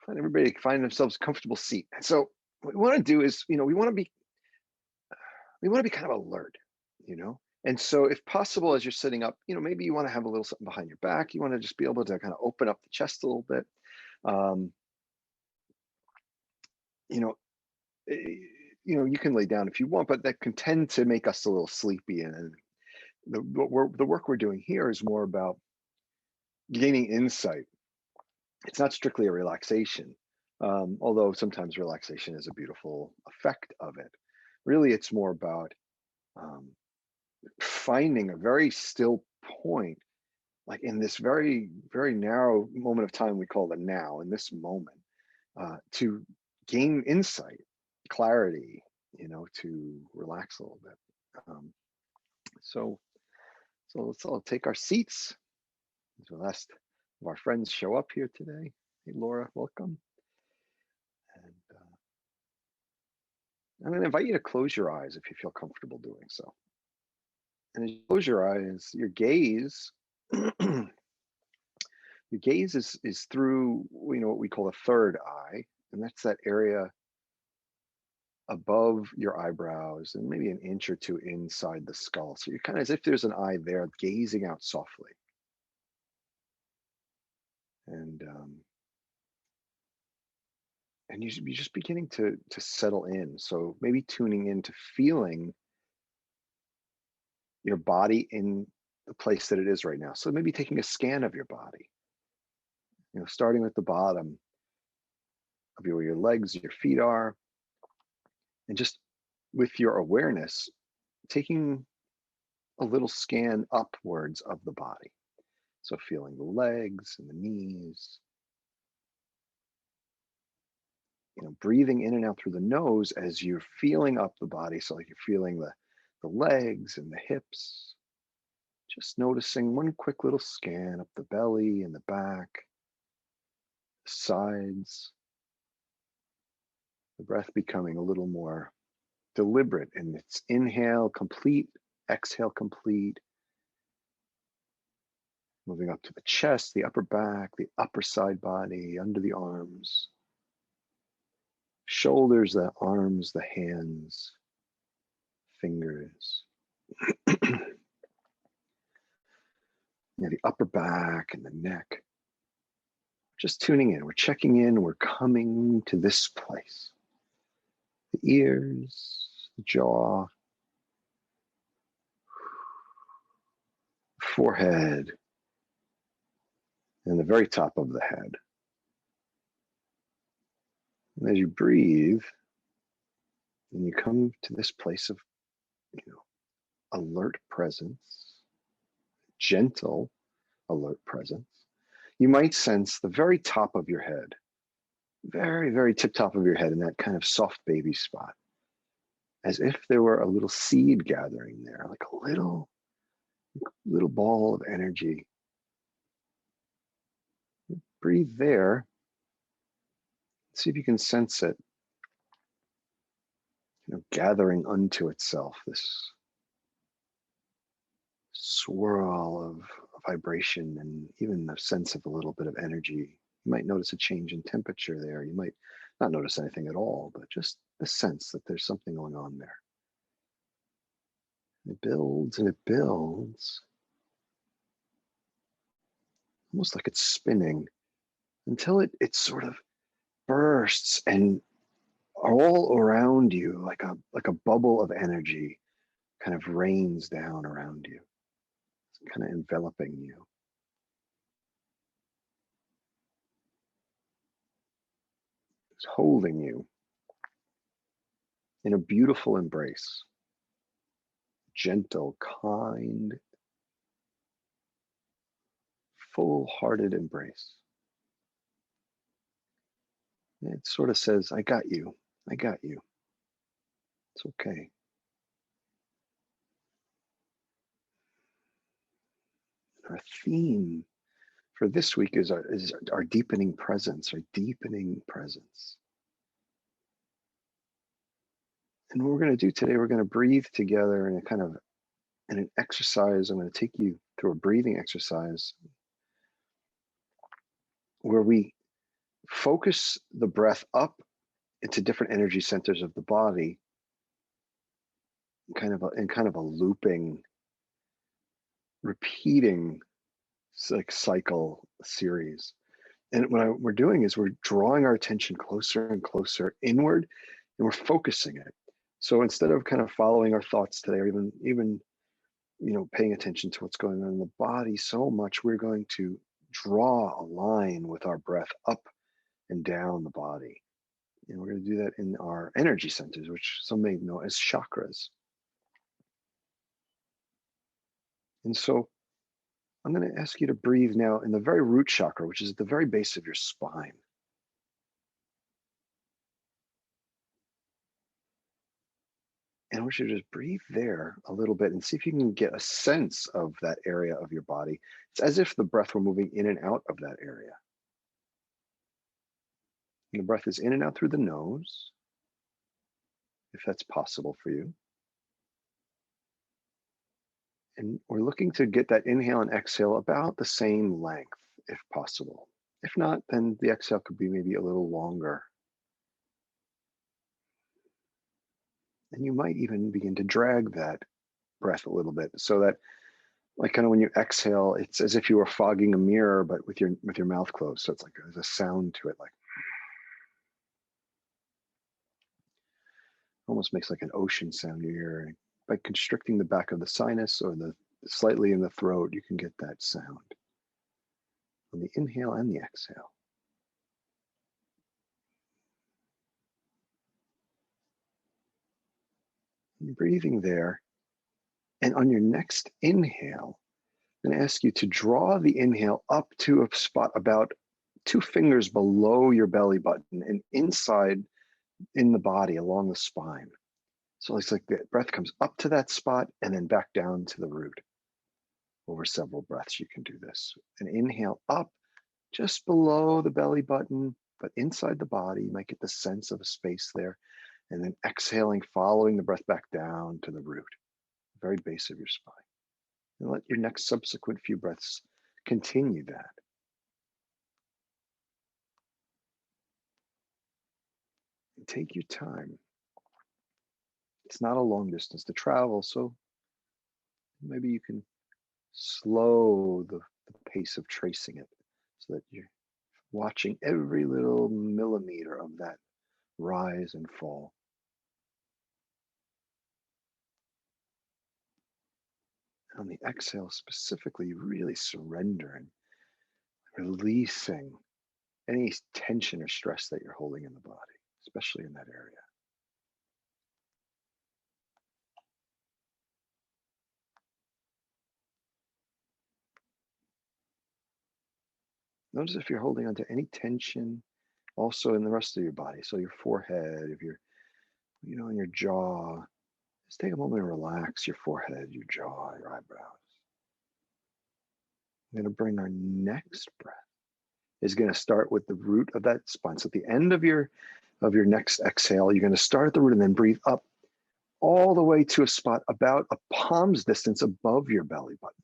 find everybody find themselves a comfortable seat. And so what we want to do is, we want to be kind of alert, you know. And so if possible, as you're sitting up, maybe you want to have a little something behind your back. You want to just be able to kind of open up the chest a little bit. Um, you know, eh, you can lay down if you want, but that can tend to make us a little sleepy. And the work we're doing here is more about gaining insight. It's not strictly a relaxation, although sometimes relaxation is a beautiful effect of it. Really, it's more about um, finding a very still point, like in this very, very narrow moment of time we call the now, in this moment, to gain insight, clarity, to relax a little bit. Um, so, so let's all take our seats. The last of our friends show up here today. Hey, Laura, welcome. And I'm going to invite you to close your eyes if you feel comfortable doing so. And as you close your eyes, your gaze, your gaze is through, what we call the third eye, and that's that area above your eyebrows and maybe an inch or two inside the skull. So you're kind of as if there's an eye there, gazing out softly. And you should be just beginning to settle in. So maybe tuning in to feeling your body in the place that it is right now. So maybe taking a scan of your body, starting with the bottom of where your legs, your feet are, and just with your awareness, taking a little scan upwards of the body. So feeling the legs and the knees, breathing in and out through the nose as you're feeling up the body. So like you're feeling the legs and the hips, just noticing one quick little scan up the belly and the back, the sides, the breath becoming a little more deliberate in its inhale, complete, exhale, complete. Moving up to the chest, the upper back, the upper side body, under the arms, shoulders, the arms, the hands, fingers. The upper back and the neck. Just tuning in, we're checking in, we're coming to this place. The ears, the jaw, forehead, and the very top of the head. And as you breathe, and you come to this place of, alert presence, gentle alert presence, you might sense the very top of your head, very, very tip top of your head in that kind of soft baby spot, as if there were a little seed gathering there, like a little ball of energy. Breathe there. See if you can sense it, gathering unto itself, this swirl of vibration and even the sense of a little bit of energy. You might notice a change in temperature there. You might not notice anything at all, but just the sense that there's something going on there. It builds and it builds, almost like it's spinning, until it sort of bursts and all around you, like a bubble of energy kind of rains down around you. It's kind of enveloping you. It's holding you in a beautiful embrace. Gentle, kind, full-hearted embrace. It sort of says, I got you. I got you. It's okay. Our theme for this week is our deepening presence, our deepening presence. And what we're going to do today, we're going to breathe together in an exercise. I'm going to take you through a breathing exercise where we focus the breath up into different energy centers of the body, in kind of a looping, repeating like cycle series. And we're doing is we're drawing our attention closer and closer inward, and we're focusing it. So instead of kind of following our thoughts today, or even paying attention to what's going on in the body so much, we're going to draw a line with our breath up and down the body. And we're going to do that in our energy centers, which some may know as chakras. And so I'm going to ask you to breathe now in the very root chakra, which is at the very base of your spine. And I want you to just breathe there a little bit and see if you can get a sense of that area of your body. It's as if the breath were moving in and out of that area. And the breath is in and out through the nose, if that's possible for you. And we're looking to get that inhale and exhale about the same length, if possible. If not, then the exhale could be maybe a little longer. And you might even begin to drag that breath a little bit so that, like, kind of when you exhale, it's as if you were fogging a mirror, but with your mouth closed. So it's like there's a sound to it, like almost makes like an ocean sound you hear. By constricting the back of the sinus or the slightly in the throat, you can get that sound on the inhale and the exhale. And breathing there. And on your next inhale, I'm going to ask you to draw the inhale up to a spot about 2 fingers below your belly button and inside in the body along the spine. So it's like the breath comes up to that spot and then back down to the root. Over several breaths, you can do this. And inhale up just below the belly button, but inside the body. You might get the sense of a space there. And then exhaling, following the breath back down to the root, the very base of your spine. And let your next subsequent few breaths continue that. And take your time. It's not a long distance to travel, so maybe you can slow the pace of tracing it so that you're watching every little millimeter of that rise and fall. On the exhale, specifically, really surrendering, releasing any tension or stress that you're holding in the body, especially in that area. Notice if you're holding onto any tension also in the rest of your body. So your forehead, if you're, in your jaw, just take a moment and relax your forehead, your jaw, your eyebrows. I'm going to bring our next breath. Is going to start with the root of that spine. So at the end of your next exhale, you're going to start at the root and then breathe up all the way to a spot about a palm's distance above your belly button.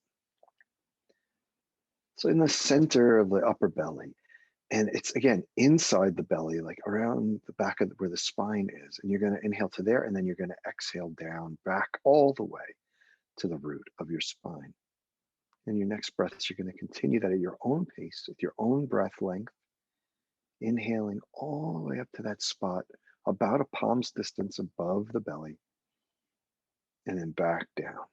So in the center of the upper belly. And it's, again, inside the belly, like around the back of where the spine is. And you're going to inhale to there, and then you're going to exhale down, back all the way to the root of your spine. And your next breaths, you're going to continue that at your own pace, with your own breath length, inhaling all the way up to that spot, about a palm's distance above the belly, and then back down.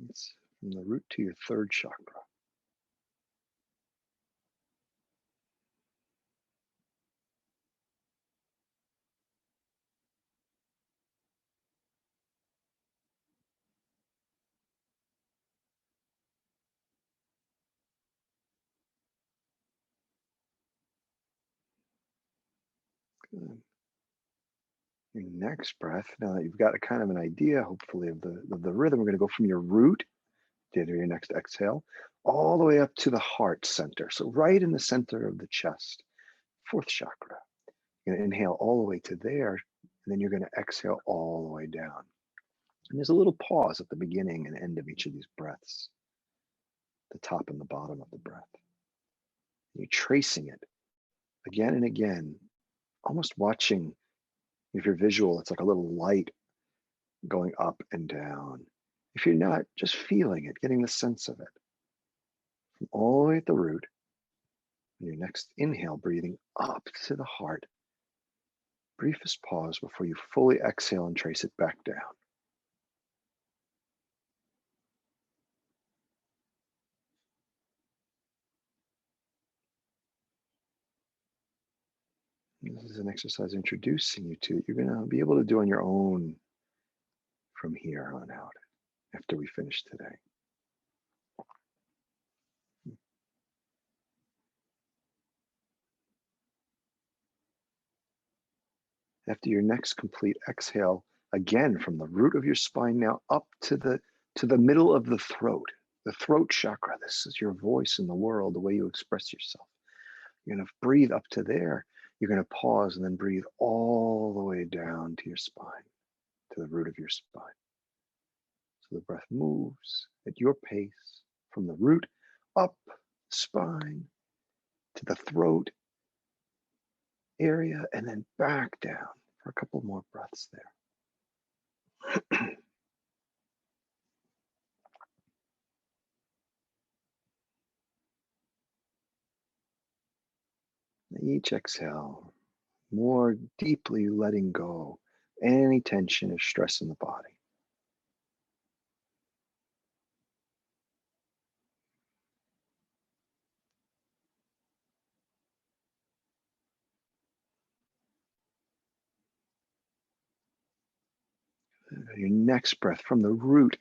It's from the root to your third chakra. Good. Your next breath, now that you've got a kind of an idea, hopefully, of the rhythm, we're going to go from your root to your next exhale, all the way up to the heart center. So right in the center of the chest, fourth chakra. You're going to inhale all the way to there, and then you're going to exhale all the way down. And there's a little pause at the beginning and end of each of these breaths. the top and the bottom of the breath. You're tracing it again and again, almost watching. If you're visual, it's like a little light going up and down. If you're not, just feeling it, getting the sense of it. From all the way at the root, and your next inhale, breathing up to the heart. Briefest pause before you fully exhale and trace it back down. This is an exercise introducing you to you're going to be able to do on your own from here on out after we finish today. After your next complete exhale, again from the root of your spine now up to the middle of the throat chakra. This is your voice in the world, the way you express yourself. You're going to breathe up to there. You're going to pause and then breathe all the way down to your spine, to the root of your spine. So the breath moves at your pace from the root up spine to the throat area and then back down for a couple more breaths there. Each exhale, more deeply letting go any tension or stress in the body. Your next breath from the root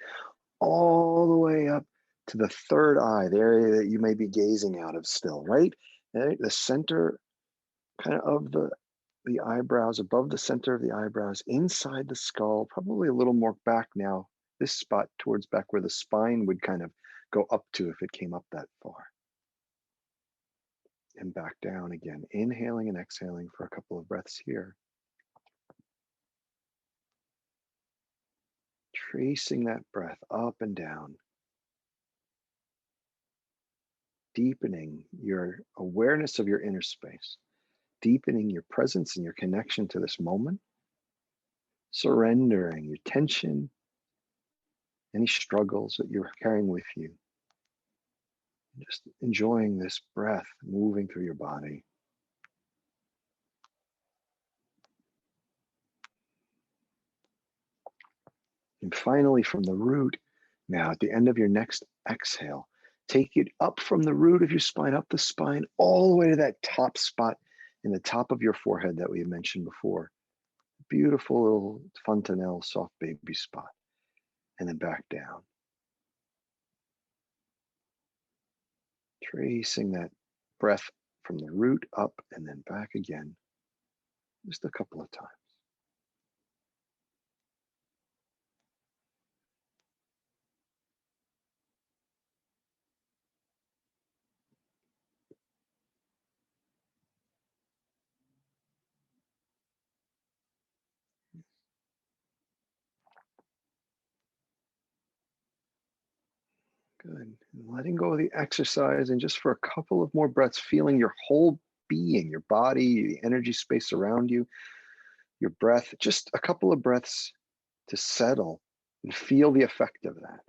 all the way up to the third eye, the area that you may be gazing out of still, right? Right? The center kind of the eyebrows, above the center of the eyebrows, inside the skull, probably a little more back now, this spot towards back where the spine would kind of go up to if it came up that far. And back down again, inhaling and exhaling for a couple of breaths here. Tracing that breath up and down, deepening your awareness of your inner space, deepening your presence and your connection to this moment, surrendering your tension, any struggles that you're carrying with you. Just enjoying this breath moving through your body. And finally, from the root, now at the end of your next exhale, take it up from the root of your spine, up the spine, all the way to that top spot in the top of your forehead that we had mentioned before. Beautiful little fontanelle, soft baby spot. And then back down. Tracing that breath from the root up and then back again, just a couple of times. Good. And letting go of the exercise and just for a couple of more breaths, feeling your whole being, your body, the energy space around you, your breath, just a couple of breaths to settle and feel the effect of that.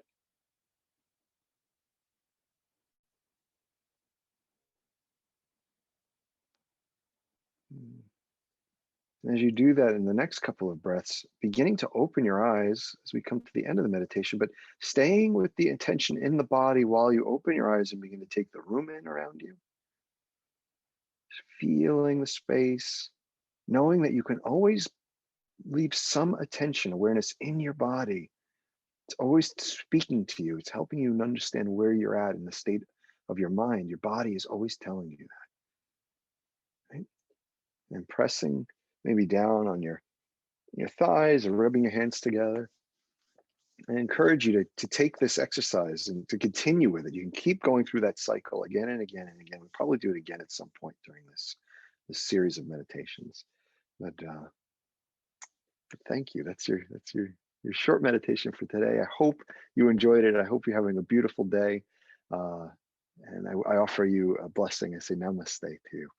Mm. And as you do that in the next couple of breaths, beginning to open your eyes as we come to the end of the meditation, but staying with the intention in the body while you open your eyes and begin to take the room in around you, feeling the space, knowing that you can always leave some attention, awareness in your body. It's always speaking to you. It's helping you understand where you're at in the state of your mind. Your body is always telling you that, right? And pressing maybe down on your thighs or rubbing your hands together. I encourage you to take this exercise and to continue with it. You can keep going through that cycle again and again and again. We'll probably do it again at some point during this series of meditations. But thank you. That's your short meditation for today. I hope you enjoyed it. I hope you're having a beautiful day. Uh, and I offer you a blessing. I say namaste to you.